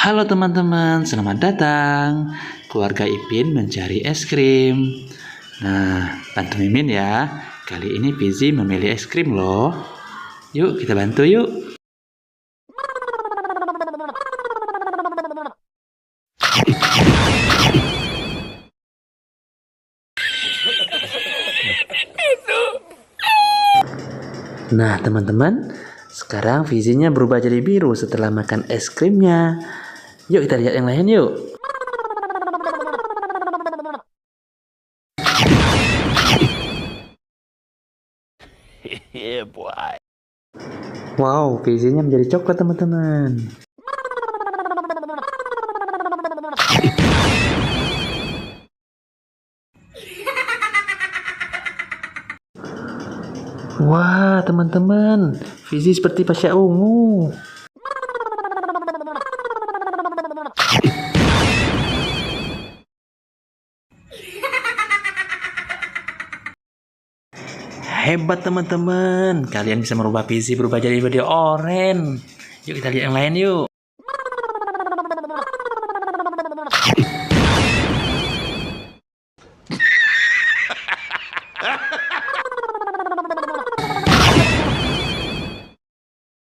Halo teman-teman, selamat datang. Keluarga Ipin mencari es krim. Nah, bantu Mimin ya. Kali ini Fizi memilih es krim loh. Yuk, kita bantu yuk. Nah, teman-teman, sekarang Fizinya berubah jadi biru setelah makan es krimnya. Yuk kita lihat yang lain yuk. Wow, Fizinya menjadi coklat teman-teman. Wah, teman-teman, Fizi seperti Pasha Ungu. Hebat teman-teman, kalian bisa merubah Fizi berubah jadi oranye. Yuk kita lihat yang lain yuk.